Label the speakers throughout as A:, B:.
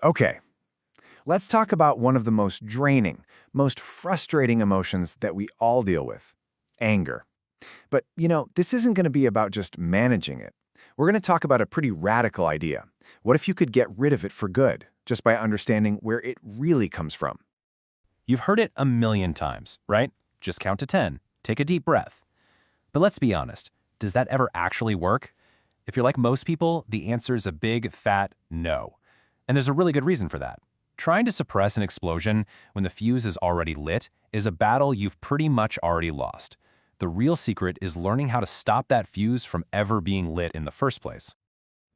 A: Okay, let's talk about one of the most draining, most frustrating emotions that we all deal with, anger. But, this isn't going to be about just managing it. We're going to talk about a pretty radical idea. What if you could get rid of it for good, just by understanding where it really comes from?
B: You've heard it a million times, right? Just count to 10. Take a deep breath. But let's be honest, does that ever actually work? If you're like most people, the answer is a big, fat no. And there's a really good reason for that. Trying to suppress an explosion when the fuse is already lit is a battle you've pretty much already lost. The real secret is learning how to stop that fuse from ever being lit in the first place.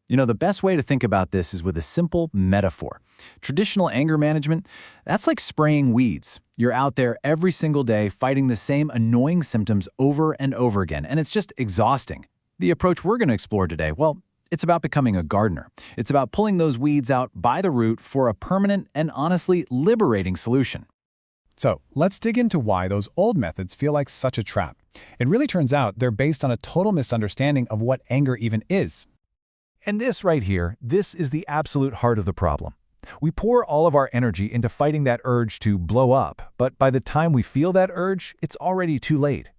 C: The best way to think about this is with a simple metaphor. Traditional anger management, that's like spraying weeds. You're out there every single day fighting the same annoying symptoms over and over again, and it's just exhausting. The approach we're going to explore today, well, it's about becoming a gardener. It's about pulling those weeds out by the root for a permanent and honestly liberating solution.
D: So let's dig into why those old methods feel like such a trap. It really turns out they're based on a total misunderstanding of what anger even is.
A: And this right here, this is the absolute heart of the problem. We pour all of our energy into fighting that urge to blow up, but by the time we feel that urge, it's already too late.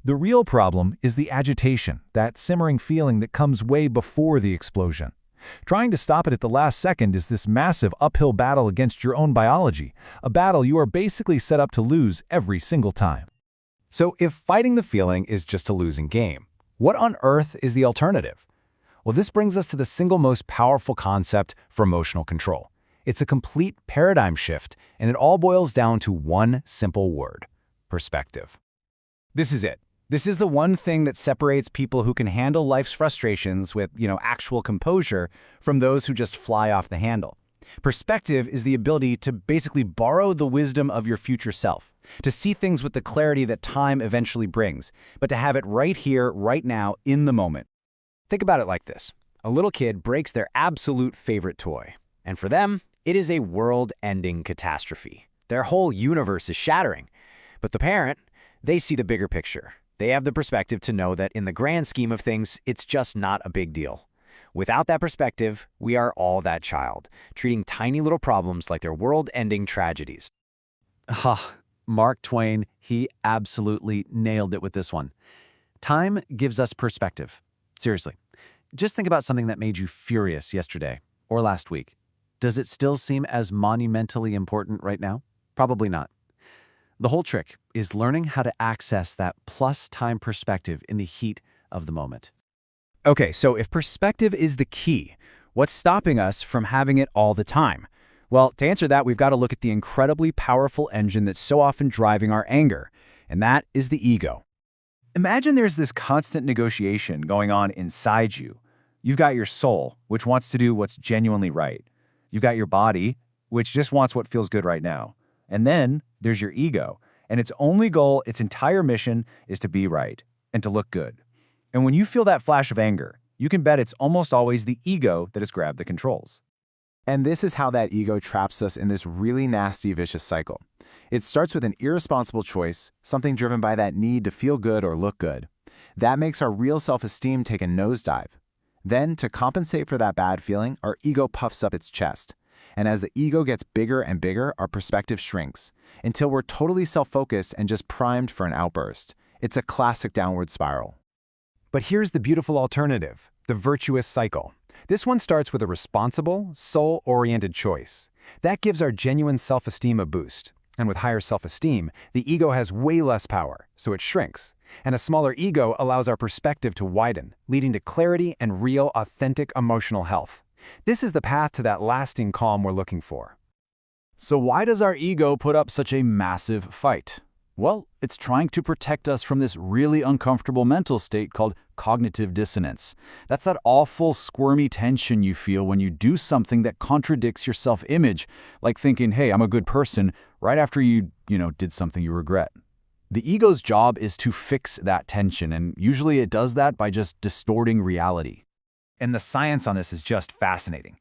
A: The real problem is the agitation, that simmering feeling that comes way before the explosion. Trying to stop it at the last second is this massive uphill battle against your own biology, a battle you are basically set up to lose every single time.
C: So if fighting the feeling is just a losing game, what on earth is the alternative? Well, this brings us to the single most powerful concept for emotional control. It's a complete paradigm shift, and it all boils down to one simple word: perspective. This is it. This is the one thing that separates people who can handle life's frustrations with, actual composure from those who just fly off the handle. Perspective is the ability to basically borrow the wisdom of your future self, to see things with the clarity that time eventually brings, but to have it right here, right now, in the moment. Think about it like this. A little kid breaks their absolute favorite toy, and for them, it is a world-ending catastrophe. Their whole universe is shattering. But the parent, they see the bigger picture. They have the perspective to know that in the grand scheme of things, it's just not a big deal. Without that perspective, we are all that child, treating tiny little problems like they're world-ending tragedies. Mark Twain, he absolutely nailed it with this one. Time gives us perspective. Seriously, just think about something that made you furious yesterday or last week. Does it still seem as monumentally important right now? Probably not. The whole trick is learning how to access that plus time perspective in the heat of the moment. Okay, so if perspective is the key, what's stopping us from having it all the time? Well, to answer that, we've got to look at the incredibly powerful engine that's so often driving our anger, and that is the ego. Imagine there's this constant negotiation going on inside you. You've got your soul, which wants to do what's genuinely right. You've got your body, which just wants what feels good right now. And then there's your ego, and its only goal, its entire mission, is to be right and to look good. And when you feel that flash of anger, you can bet it's almost always the ego that has grabbed the controls. And this is how that ego traps us in this really nasty, vicious cycle. It starts with an irresponsible choice, something driven by that need to feel good or look good. That makes our real self-esteem take a nosedive. Then, to compensate for that bad feeling, our ego puffs up its chest. And as the ego gets bigger and bigger, our perspective shrinks, until we're totally self-focused and just primed for an outburst. It's a classic downward spiral. But here's the beautiful alternative, the virtuous cycle. This one starts with a responsible, soul-oriented choice. That gives our genuine self-esteem a boost. And with higher self-esteem, the ego has way less power, so it shrinks. And a smaller ego allows our perspective to widen, leading to clarity and real, authentic emotional health. This is the path to that lasting calm we're looking for. So why does our ego put up such a massive fight? Well, it's trying to protect us from this really uncomfortable mental state called cognitive dissonance. That's that awful, squirmy tension you feel when you do something that contradicts your self-image, like thinking, hey, I'm a good person, right after you did something you regret. The ego's job is to fix that tension, and usually it does that by just distorting reality. And the science on this is just fascinating.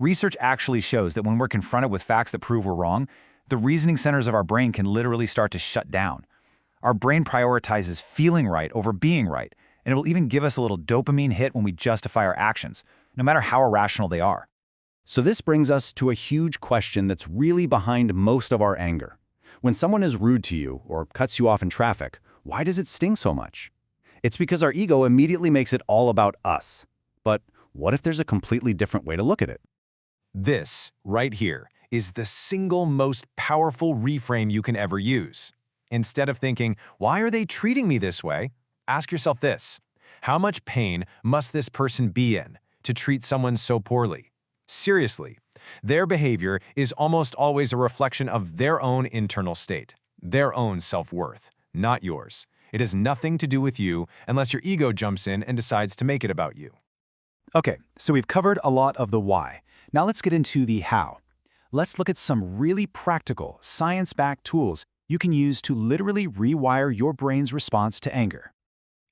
C: Research actually shows that when we're confronted with facts that prove we're wrong, the reasoning centers of our brain can literally start to shut down. Our brain prioritizes feeling right over being right, and it will even give us a little dopamine hit when we justify our actions, no matter how irrational they are. So this brings us to a huge question that's really behind most of our anger. When someone is rude to you or cuts you off in traffic, why does it sting so much? It's because our ego immediately makes it all about us. But what if there's a completely different way to look at it?
B: This, right here, is the single most powerful reframe you can ever use. Instead of thinking, why are they treating me this way? Ask yourself this: how much pain must this person be in to treat someone so poorly? Seriously, their behavior is almost always a reflection of their own internal state, their own self-worth, not yours. It has nothing to do with you unless your ego jumps in and decides to make it about you.
C: Okay, so we've covered a lot of the why. Now let's get into the how. Let's look at some really practical, science-backed tools you can use to literally rewire your brain's response to anger.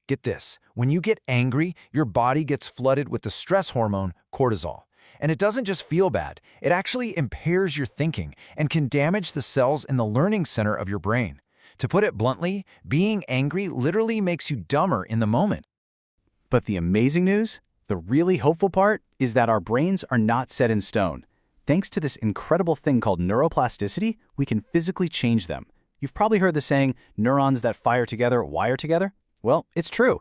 A: Get this, when you get angry, your body gets flooded with the stress hormone, cortisol. And it doesn't just feel bad, it actually impairs your thinking and can damage the cells in the learning center of your brain. To put it bluntly, being angry literally makes you dumber in the moment.
C: But the amazing news, the really hopeful part, is that our brains are not set in stone. Thanks to this incredible thing called neuroplasticity, we can physically change them. You've probably heard the saying, neurons that fire together wire together. Well, it's true.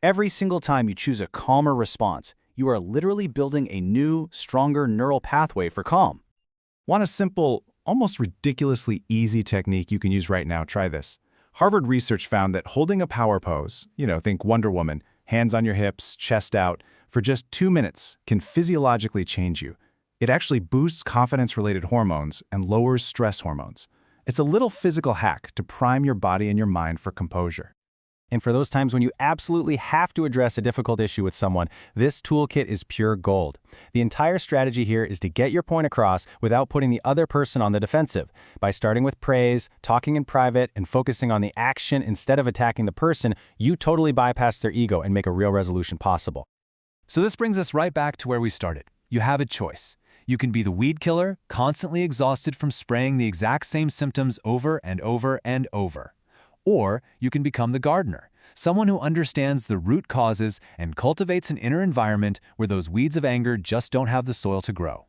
C: Every single time you choose a calmer response, you are literally building a new, stronger neural pathway for calm.
D: Want a simple, almost ridiculously easy technique you can use right now? Try this. Harvard research found that holding a power pose, think Wonder Woman, hands on your hips, chest out, for just 2 minutes can physiologically change you. It actually boosts confidence-related hormones and lowers stress hormones. It's a little physical hack to prime your body and your mind for composure.
C: And for those times when you absolutely have to address a difficult issue with someone, this toolkit is pure gold. The entire strategy here is to get your point across without putting the other person on the defensive. By starting with praise, talking in private, and focusing on the action instead of attacking the person, you totally bypass their ego and make a real resolution possible.
A: So this brings us right back to where we started. You have a choice. You can be the weed killer, constantly exhausted from spraying the exact same symptoms over and over and over. Or you can become the gardener, someone who understands the root causes and cultivates an inner environment where those weeds of anger just don't have the soil to grow.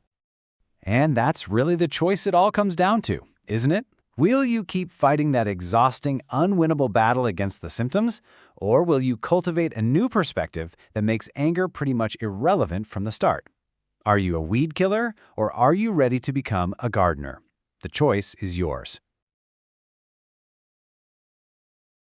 C: And that's really the choice it all comes down to, isn't it? Will you keep fighting that exhausting, unwinnable battle against the symptoms, or will you cultivate a new perspective that makes anger pretty much irrelevant from the start? Are you a weed killer, or are you ready to become a gardener? The choice is yours.